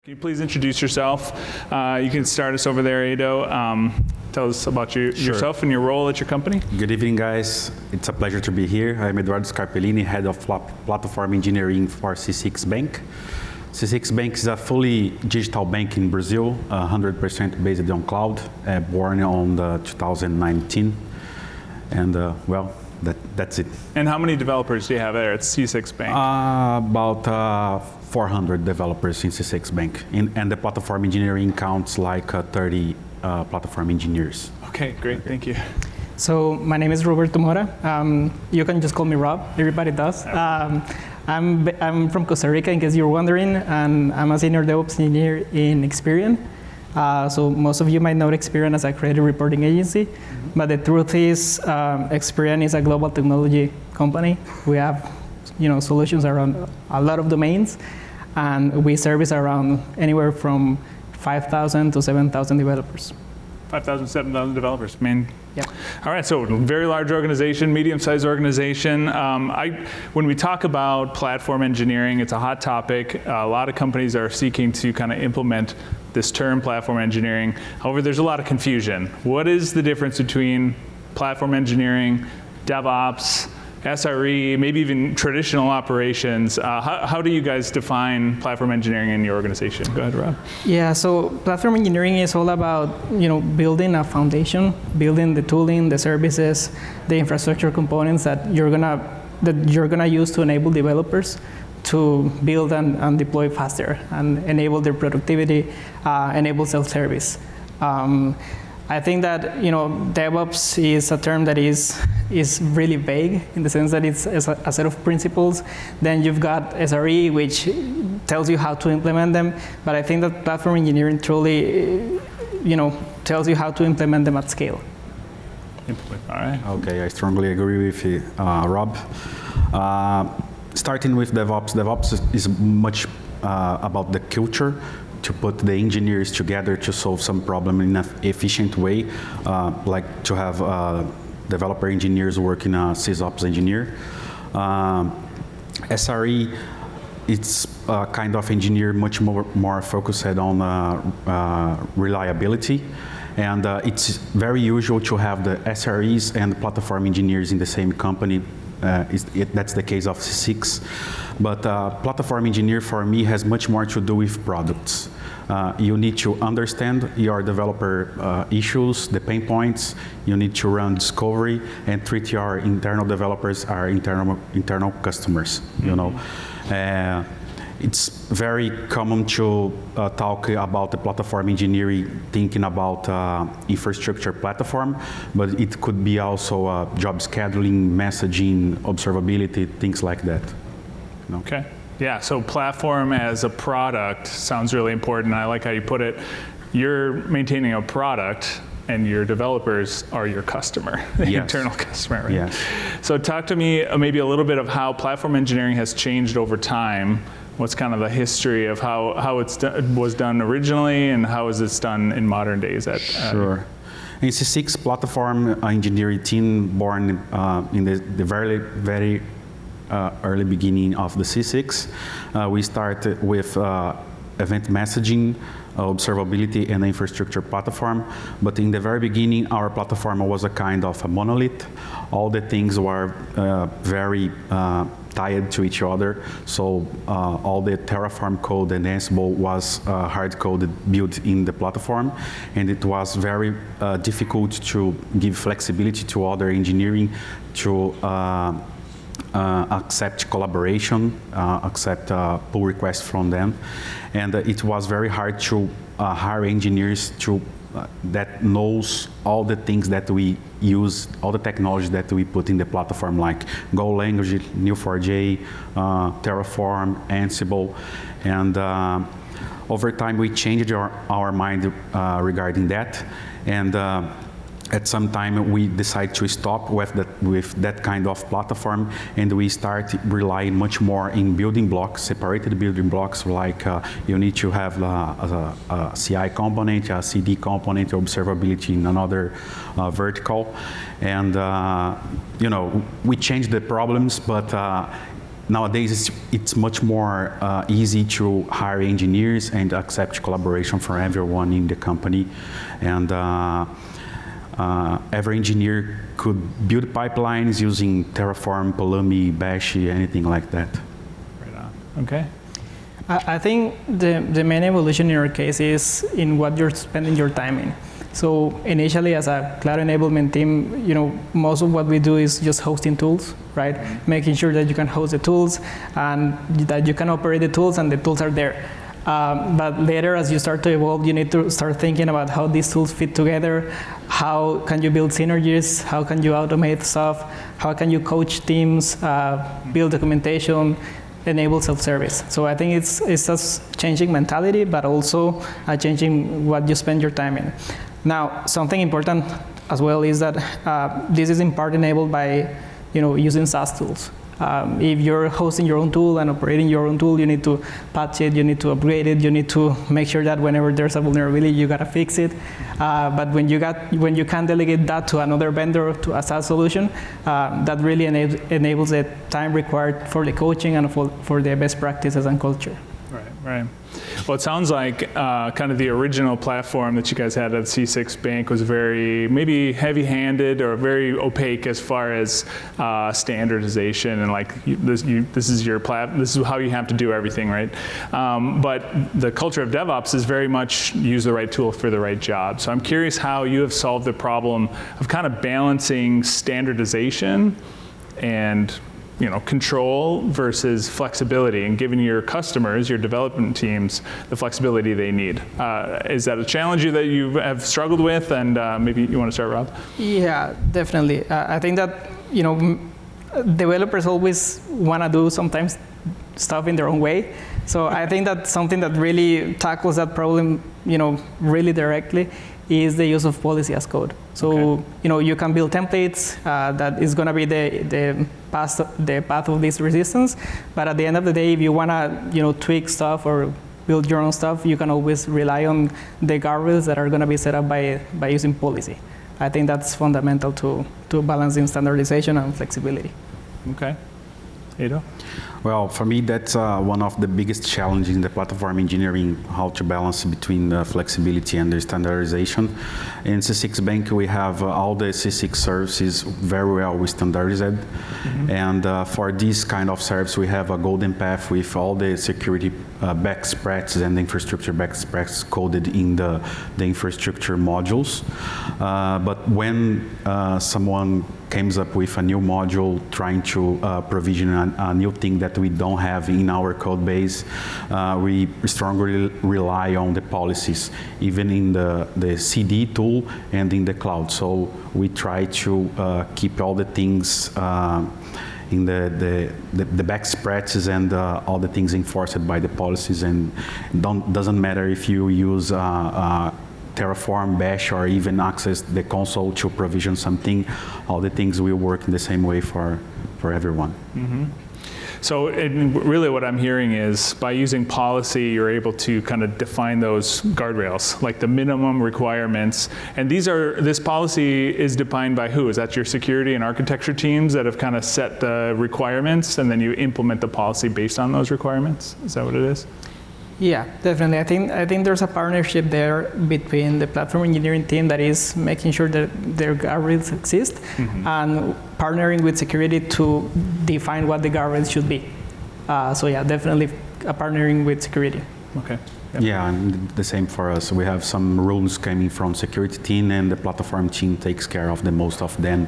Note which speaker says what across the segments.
Speaker 1: Can you please introduce yourself? You can start us over there, Ado. Tell us about yourself and your role at your company.
Speaker 2: Good evening, guys. It's a pleasure to be here. I'm Eduardo Scarpellini, Head of Platform Engineering for C6 Bank. C6 Bank is a fully digital bank in Brazil, 100% based on cloud, born on 2019. And well, that's it.
Speaker 1: And how many developers do you have there at C6 Bank?
Speaker 2: About 400 developers in C6 Bank. And the platform engineering counts like 30 platform engineers.
Speaker 1: Okay, great, thank you.
Speaker 3: So my name is Roberto Mora. You can just call me Rob, everybody does. I'm from Costa Rica, in case you're wondering, and I'm a senior DevOps engineer in Experian. So most of you might know Experian as a credit reporting agency, but the truth is Experian is a global technology company. We have solutions around a lot of domains, and we service around anywhere from 5,000 to 7,000 developers.
Speaker 1: 5,000, 7,000 developers, man.
Speaker 3: Yeah.
Speaker 1: All right, so very large organization, medium-sized organization. When we talk about platform engineering, it's a hot topic. A lot of companies are seeking to kind of implement this term, platform engineering. However, there's a lot of confusion. What is the difference between platform engineering, DevOps, SRE, maybe even traditional operations? How do you guys define platform engineering in your organization? Go ahead, Rob.
Speaker 3: Yeah, so platform engineering is all about building a foundation, building the tooling, the services, the infrastructure components that you're gonna use to enable developers to build and deploy faster and enable their productivity, enable self-service. I think that DevOps is a term that is really vague in the sense that it's a set of principles. Then you've got SRE, which tells you how to implement them. But I think that platform engineering truly, tells you how to implement them at scale.
Speaker 1: All right.
Speaker 2: Okay, I strongly agree with you, Rob. Starting with DevOps, DevOps is much about the culture, to put the engineers together to solve some problem in an efficient way, like to have developer engineers working as SysOps engineer. SRE, it's a kind of engineer much more focused on reliability. And it's very usual to have the SREs and platform engineers in the same company. That's the case of C6. But platform engineer for me has much more to do with products. You need to understand your developer issues, the pain points. You need to run discovery and treat your internal developers as internal customers. It's very common to talk about the platform engineering, thinking about infrastructure platform, but it could be also job scheduling, messaging, observability, things like that.
Speaker 1: Okay. Yeah, so platform as a product sounds really important. I like how you put it. You're maintaining a product, and your developers are your customer, the internal customer, right?
Speaker 2: Yes.
Speaker 1: So talk to me maybe a little bit of how platform engineering has changed over time. What's kind of the history of how was done originally, and how is this done in modern days?
Speaker 2: Sure. In C6 platform engineering team, born in the very, very early beginning of the C6, we started with event messaging, observability, and infrastructure platform. But in the very beginning, our platform was a kind of a monolith. All the things were very tied to each other. So all the Terraform code and Ansible was hard-coded built in the platform. And it was very difficult to give flexibility to other engineering to accept collaboration, accept pull requests from them. And it was very hard to hire engineers that knows all the things that we use, all the technology that we put in the platform, like Go language, Neo4j, Terraform, Ansible. And over time, we changed our mind regarding that. And at some time, we decided to stop with that kind of platform, and we start relying much more in building blocks, separated building blocks, like you need to have a CI component, a CD component, observability in another vertical. And, we changed the problems, but nowadays it's much more easy to hire engineers and accept collaboration from everyone in the company. And every engineer could build pipelines using Terraform, Pulumi, Bash, anything like that.
Speaker 1: Right on. Okay.
Speaker 3: I think the main evolution in our case is in what you're spending your time in. So initially, as a cloud enablement team, most of what we do is just hosting tools, right? Making sure that you can host the tools and that you can operate the tools and the tools are there. But later, as you start to evolve, you need to start thinking about how these tools fit together. How can you build synergies? How can you automate stuff? How can you coach teams, build documentation, enable self-service? So I think it's just changing mentality, but also changing what you spend your time in. Now, something important as well is that this is in part enabled by using SaaS tools. If you're hosting your own tool and operating your own tool, you need to patch it, you need to upgrade it, you need to make sure that whenever there's a vulnerability, you gotta fix it. But when you can delegate that to another vendor, to a SaaS solution, that really enables the time required for the coaching and for the best practices and culture.
Speaker 1: Right. Well, it sounds like kind of the original platform that you guys had at C6 Bank was very maybe heavy-handed or very opaque as far as standardization and like this is how you have to do everything, right? But the culture of DevOps is very much use the right tool for the right job. So I'm curious how you have solved the problem of kind of balancing standardization and control versus flexibility and giving your customers, your development teams, the flexibility they need. Is that a challenge that you have struggled with? And maybe you want to start, Rob?
Speaker 3: Yeah, definitely. I think that, developers always want to do sometimes stuff in their own way. So I think that something that really tackles that problem, really directly is the use of policy as code. So, you can build templates that is going to be the path of this resistance. But at the end of the day, if you want to, tweak stuff or build your own stuff, you can always rely on the guardrails that are going to be set up by using policy. I think that's fundamental to balancing standardization and flexibility.
Speaker 1: Okay. Edo?
Speaker 2: Well, for me, that's one of the biggest challenges in the platform engineering, how to balance between flexibility and the standardization. In C6 Bank, we have all the C6 services very well standardized. Mm-hmm. And for this kind of service, we have a golden path with all the security best practices and the infrastructure best practices coded in the infrastructure modules. But when someone comes up with a new module trying to provision a new thing that we don't have in our code base, we strongly rely on the policies, even in the CD tool and in the cloud. So we try to keep all the things in the best practices and all the things enforced by the policies, and doesn't matter if you use Terraform, Bash, or even access the console to provision something, all the things will work in the same way for everyone.
Speaker 1: Mm-hmm. So really what I'm hearing is by using policy, you're able to kind of define those guardrails, like the minimum requirements. And this policy is defined by who? Is that your security and architecture teams that have kind of set the requirements, and then you implement the policy based on those requirements? Is that what it is?
Speaker 3: Yeah, definitely. I think there's a partnership there between the platform engineering team that is making sure that their guardrails exist, mm-hmm. and partnering with security to define what the guardrails should be. So yeah, definitely partnering with security.
Speaker 1: Okay.
Speaker 2: Yep. Yeah, and the same for us. We have some rules coming from security team, and the platform team takes care of the most of them,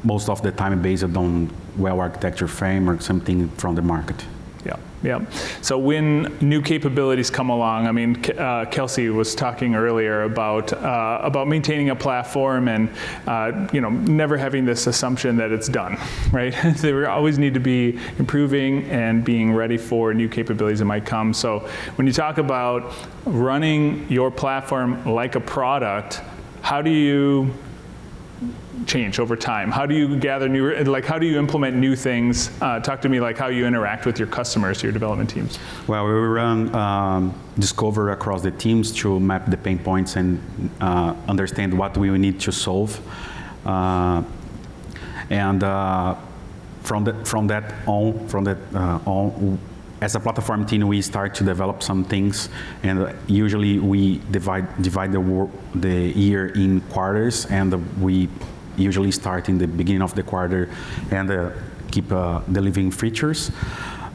Speaker 2: most of the time based on well architecture framework, something from the market.
Speaker 1: Yeah. So when new capabilities come along, I mean, Kelsey was talking earlier about maintaining a platform and never having this assumption that it's done, right? They always need to be improving and being ready for new capabilities that might come. So when you talk about running your platform like a product, how do you change over time? How do you gather how do you implement new things? Talk to me like how you interact with your customers, your development teams.
Speaker 2: Well, we run discover across the teams to map the pain points and understand what we need to solve. And from that on, as a platform team, we start to develop some things, and usually we divide the year in quarters, and we usually start in the beginning of the quarter and keep delivering features.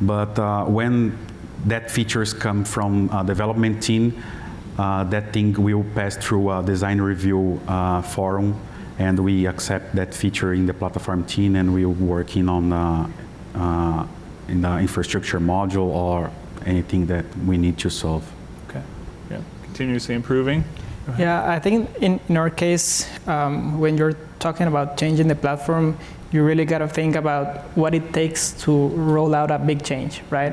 Speaker 2: But when that features come from a development team, that thing will pass through a design review forum, and we accept that feature in the platform team, and we're working on in the infrastructure module or anything that we need to solve.
Speaker 1: Okay. Yeah. Continuously improving.
Speaker 3: Yeah, I think in our case, when you're talking about changing the platform, you really got to think about what it takes to roll out a big change, right?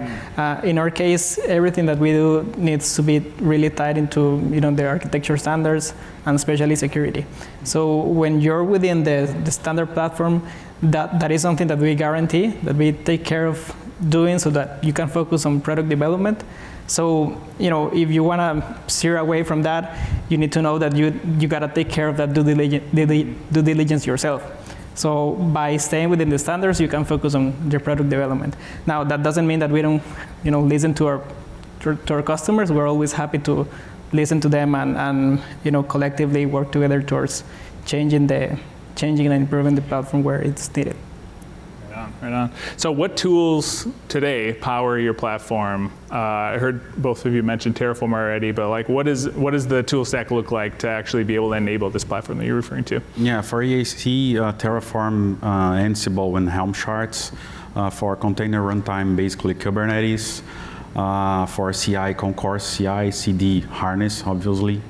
Speaker 3: In our case, everything that we do needs to be really tied into the architecture standards and especially security. So when you're within the standard platform, that is something that we guarantee, that we take care of doing so that you can focus on product development. So, if you want to steer away from that, you need to know that you got to take care of that due diligence yourself. So by staying within the standards, you can focus on your product development. Now, that doesn't mean that we don't, listen to our customers. We're always happy to listen to them and collectively work together towards changing and improving the platform where it's needed.
Speaker 1: Right on. So what tools today power your platform? I heard both of you mention Terraform already, but what does the tool stack look like to actually be able to enable this platform that you're referring to?
Speaker 2: Yeah, for EAC, Terraform, Ansible, and Helm charts. For container runtime, basically Kubernetes. For CI, Concourse CI, CD harness, obviously.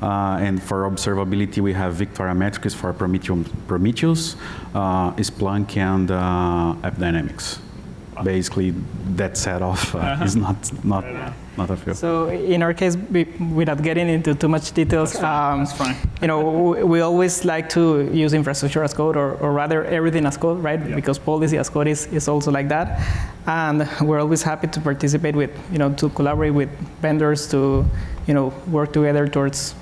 Speaker 2: And for observability, we have Victoria Metrics for Prometheus, Splunk, and AppDynamics. Basically, that set off is not a few.
Speaker 3: So in our case, without getting into too much details,
Speaker 1: That's fine.
Speaker 3: We always like to use infrastructure as code, or rather everything as code, right?
Speaker 1: Yeah.
Speaker 3: Because policy as code is also like that. And we're always happy to participate with, to collaborate with vendors to, work together towards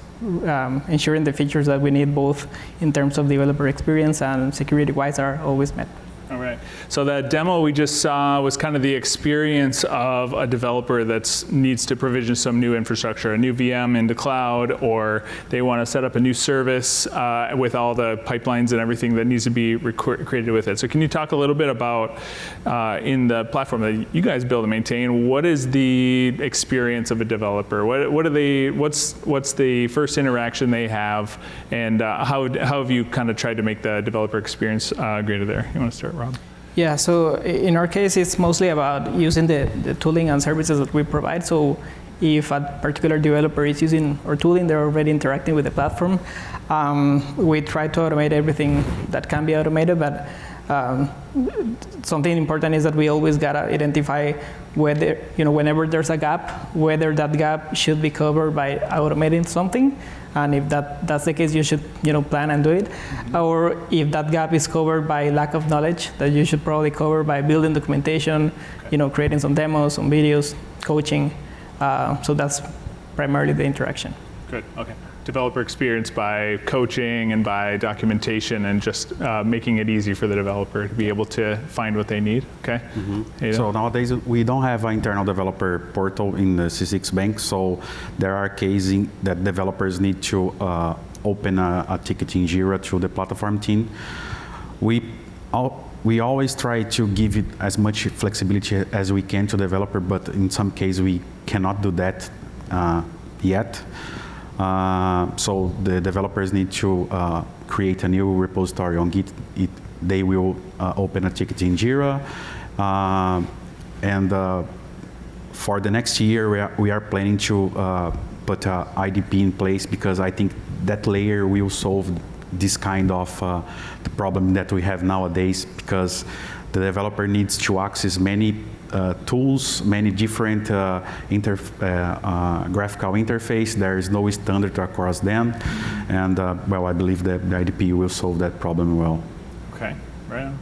Speaker 3: ensuring the features that we need, both in terms of developer experience and security-wise, are always met.
Speaker 1: All right. So that demo we just saw was kind of the experience of a developer that needs to provision some new infrastructure, a new VM into cloud, or they want to set up a new service with all the pipelines and everything that needs to be created with it. So can you talk a little bit about, in the platform that you guys build and maintain, what is the experience of a developer? What's the first interaction they have, and how have you kind of tried to make the developer experience greater there? You want to start, Rob?
Speaker 3: Yeah, so in our case, it's mostly about using the tooling and services that we provide. So if a particular developer is using our tooling, they're already interacting with the platform. We try to automate everything that can be automated, but something important is that we always gotta identify whether, whenever there's a gap, whether that gap should be covered by automating something. And if that's the case, you should, plan and do it. Mm-hmm. Or if that gap is covered by lack of knowledge, that you should probably cover by building documentation, okay. Creating some demos, some videos, coaching. So that's primarily the interaction.
Speaker 1: Good, okay. Developer experience by coaching and by documentation and just making it easy for the developer to be able to find what they need, okay?
Speaker 2: Mm-hmm. So nowadays we don't have an internal developer portal in the C6 Bank, so there are cases that developers need to open a ticket in Jira through the platform team. We always try to give it as much flexibility as we can to the developer, but in some cases we cannot do that yet. So the developers need to create a new repository on Git. They will open a ticket in Jira. And for the next year, we are planning to put a IDP in place, because I think that layer will solve this kind of the problem that we have nowadays, because the developer needs to access many tools, many different graphical interface. There is no standard across them, and I believe that the IDP will solve that problem well.
Speaker 1: Okay, right on.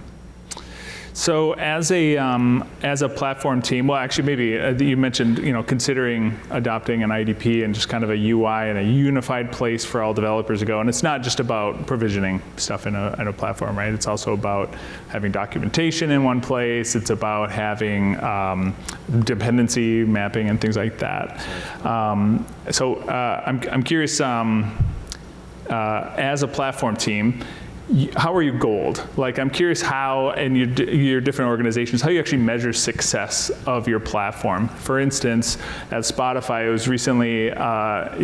Speaker 1: So as a platform team, well, actually, maybe you mentioned, considering adopting an IDP and just kind of a UI and a unified place for all developers to go. And it's not just about provisioning stuff in a platform, right? It's also about having documentation in one place. It's about having dependency mapping and things like that. So I'm curious, as a platform team, how are you gold? Like, I'm curious how, in your different organizations, how you actually measure success of your platform. For instance, at Spotify, it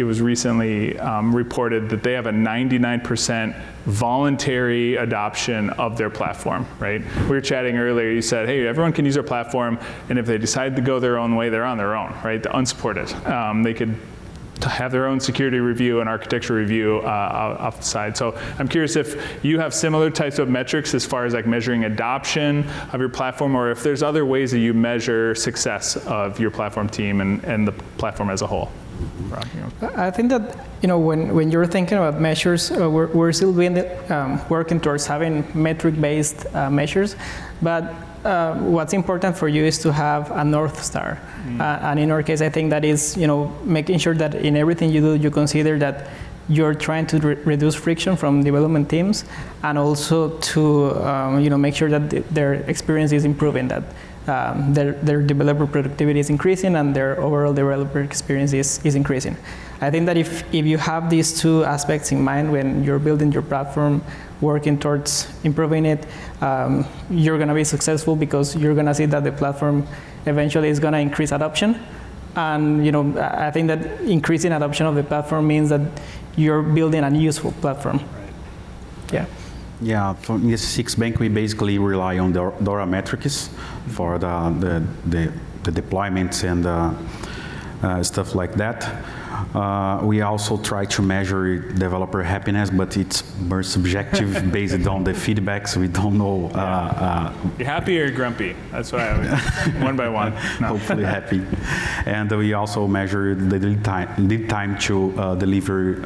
Speaker 1: was recently reported that they have a 99% voluntary adoption of their platform, right? We were chatting earlier, you said, hey, everyone can use our platform, and if they decide to go their own way, they're on their own, right? They're unsupported. They could have their own security review and architecture review off the side. So I'm curious if you have similar types of metrics as far as like measuring adoption of your platform, or if there's other ways that you measure success of your platform team and the platform as a whole. Rob,
Speaker 3: I think that when you're thinking about measures, we're still working towards having metric-based measures, but what's important for you is to have a North Star. And in our case, I think that is, making sure that in everything you do, you consider that you're trying to reduce friction from development teams, and also to, make sure that their experience is improving, that their developer productivity is increasing and their overall developer experience is increasing. I think that if you have these two aspects in mind when you're building your platform, working towards improving it, you're going to be successful, because you're going to see that the platform eventually is going to increase adoption. And I think that increasing adoption of the platform means that you're building a useful platform. Right. Yeah.
Speaker 2: Yeah, for the C6 Bank, we basically rely on the DORA metrics for the deployments and stuff like that. We also try to measure developer happiness, but it's more subjective based on the feedbacks. We don't know.
Speaker 1: You happy or grumpy? That's what I would, one by one. No.
Speaker 2: Hopefully happy. And we also measure the lead time to deliver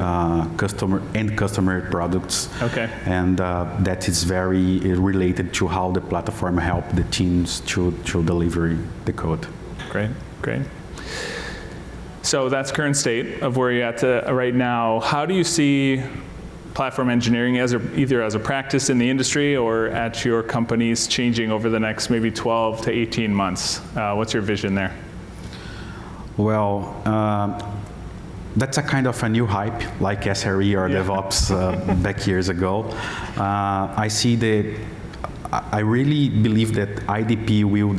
Speaker 2: customer products.
Speaker 1: Okay.
Speaker 2: And that is very related to how the platform help the teams to deliver the code.
Speaker 1: Great. So that's current state of where you're at right now. How do you see platform engineering either as a practice in the industry or at your companies changing over the next maybe 12 to 18 months? What's your vision there?
Speaker 2: Well, that's a kind of a new hype, like SRE or DevOps back years ago. I really believe that IDP will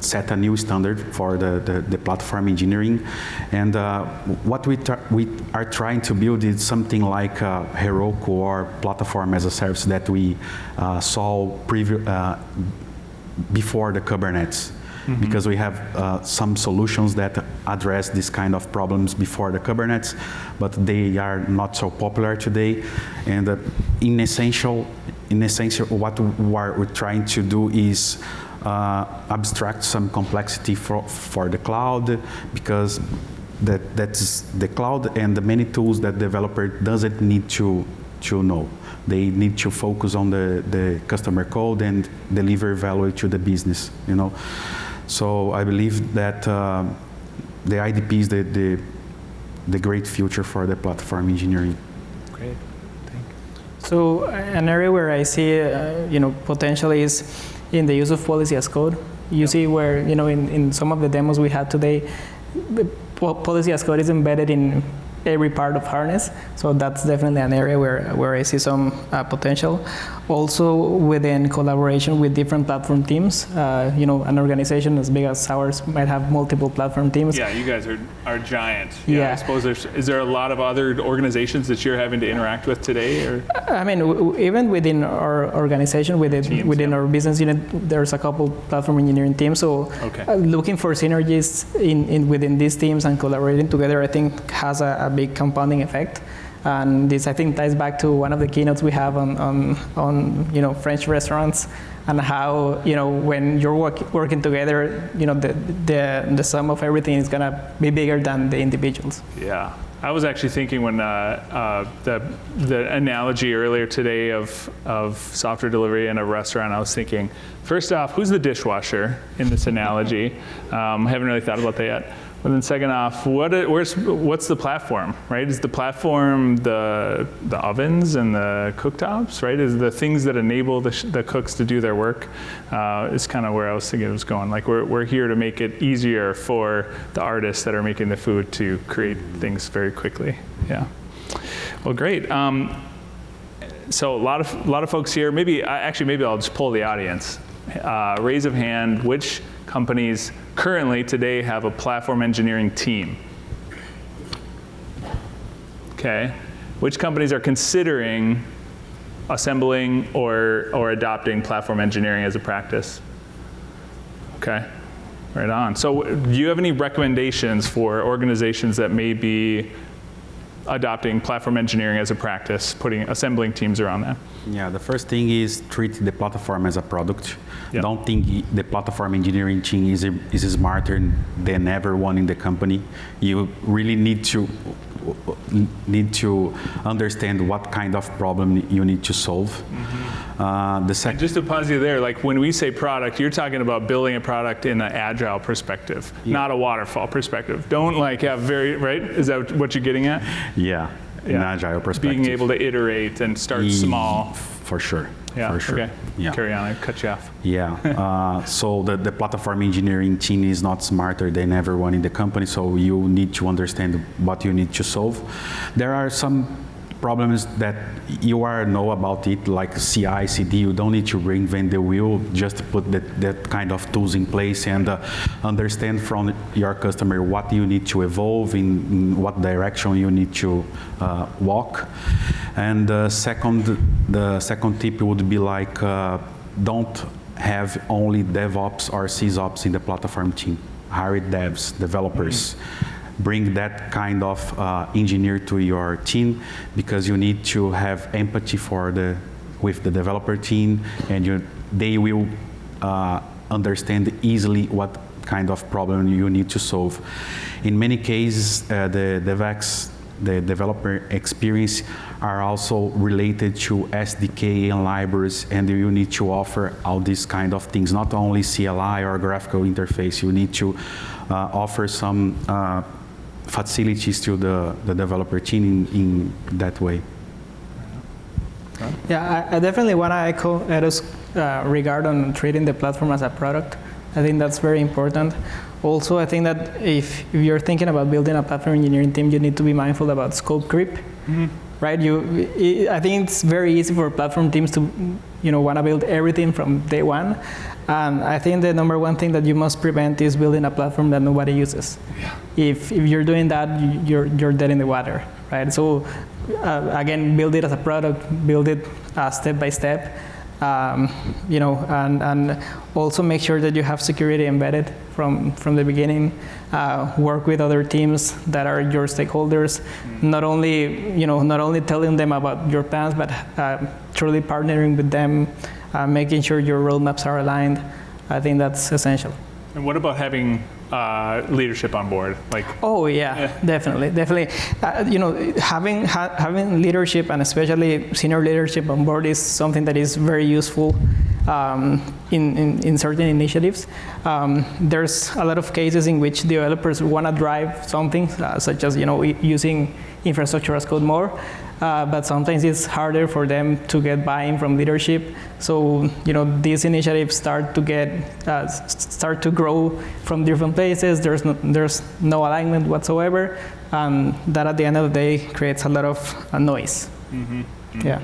Speaker 2: set a new standard for the platform engineering, and what we are trying to build is something like Heroku or platform as a service that we saw before the Kubernetes. Mm-hmm. Because we have some solutions that address this kind of problems before the Kubernetes, but they are not so popular today. And in essential, what we're trying to do is abstract some complexity for the cloud, because that's the cloud and the many tools that developer doesn't need to know. They need to focus on the customer code and deliver value to the business, So I believe that the IDP is the great future for the platform engineering.
Speaker 1: Great, thank you.
Speaker 3: So an area where I see potential is in the use of policy as code. You see where in some of the demos we had today, the policy as code is embedded in every part of Harness. So that's definitely an area where I see some potential. Also within collaboration with different platform teams, an organization as big as ours might have multiple platform teams.
Speaker 1: Yeah, you guys are giant. Yeah. I suppose is there a lot of other organizations that you're having to interact with today? Or?
Speaker 3: I mean, even within our organization, within our business unit, there's a couple platform engineering teams. So looking for synergies within these teams and collaborating together, I think has a big compounding effect. And this, I think, ties back to one of the keynotes we have on French restaurants, and how when you're working together, the sum of everything is gonna be bigger than the individuals.
Speaker 1: Yeah, I was actually thinking when the analogy earlier today of software delivery in a restaurant, I was thinking, first off, who's the dishwasher in this analogy? Haven't really thought about that yet. But then second off, what's the platform, right? Is the platform the ovens and the cooktops, right? Is the things that enable the cooks to do their work? Is kind of where I was thinking it was going. Like we're here to make it easier for the artists that are making the food to create things very quickly. Yeah. Well, great. So a lot of folks here. Maybe I'll just poll the audience. Raise of hand. Which companies currently today have a platform engineering team? Okay. Which companies are considering assembling or adopting platform engineering as a practice? Okay. Right on. So do you have any recommendations for organizations that may be adopting platform engineering as a practice, assembling teams around that?
Speaker 2: Yeah, the first thing is treat the platform as a product.
Speaker 1: Yep.
Speaker 2: Don't think the platform engineering team is smarter than everyone in the company. You really need to understand what kind of problem you need to solve.
Speaker 1: Mm-hmm. And just to pause you there, like when we say product, you're talking about building a product in an agile perspective, not a waterfall perspective. Don't have right? Is that what you're getting at?
Speaker 2: Yeah. In agile perspective.
Speaker 1: Being able to iterate and start small.
Speaker 2: For sure.
Speaker 1: Yeah,
Speaker 2: for sure.
Speaker 1: Okay.
Speaker 2: Yeah.
Speaker 1: Carry on, I cut you off.
Speaker 2: Yeah, so the platform engineering team is not smarter than everyone in the company, so you need to understand what you need to solve. There are some problems that you know about it, like CI, CD. You don't need to reinvent the wheel, just put that kind of tools in place and understand from your customer what you need to evolve, in what direction you need to walk. And the second tip would be like, don't have only DevOps or SysOps in the platform team. Hire devs, developers. Bring that kind of engineer to your team, because you need to have empathy with the developer team, and they will understand easily what kind of problem you need to solve. In many cases, the developer experience are also related to SDK and libraries, and you need to offer all these kind of things, not only CLI or graphical interface. You need to offer some facilities to the developer team in that way.
Speaker 3: Yeah, I definitely want to echo Edo's regard on treating the platform as a product. I think that's very important. Also, I think that if you're thinking about building a platform engineering team, you need to be mindful about scope creep, right? I think it's very easy for platform teams to, want to build everything from day one. And I think the number one thing that you must prevent is building a platform that nobody uses. Yeah. If you're doing that, you're dead in the water, right? So again, build it as a product, build it step by step, and also make sure that you have security embedded from the beginning. Work with other teams that are your stakeholders. Not only telling them about your plans, but truly partnering with them. Making sure your roadmaps are aligned. I think that's essential.
Speaker 1: And what about having leadership on board?
Speaker 3: Definitely. Having leadership, and especially senior leadership on board, is something that is very useful in certain initiatives. There's a lot of cases in which developers want to drive something, such as using infrastructure as code more. But sometimes it's harder for them to get buy-in from leadership. So these initiatives start to grow from different places. There's no alignment whatsoever, and that at the end of the day creates a lot of noise. Mm-hmm. Mm-hmm. Yeah.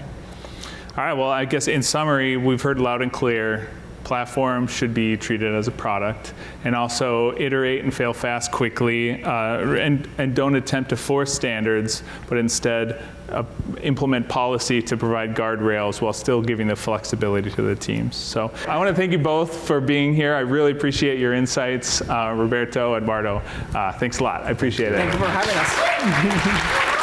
Speaker 1: All right. Well, I guess in summary, we've heard loud and clear. Platform should be treated as a product, and also iterate and fail fast quickly, and don't attempt to force standards, but instead implement policy to provide guardrails while still giving the flexibility to the teams. So I want to thank you both for being here. I really appreciate your insights, Roberto, Eduardo. Thanks a lot. I appreciate it.
Speaker 3: Thank you for having us.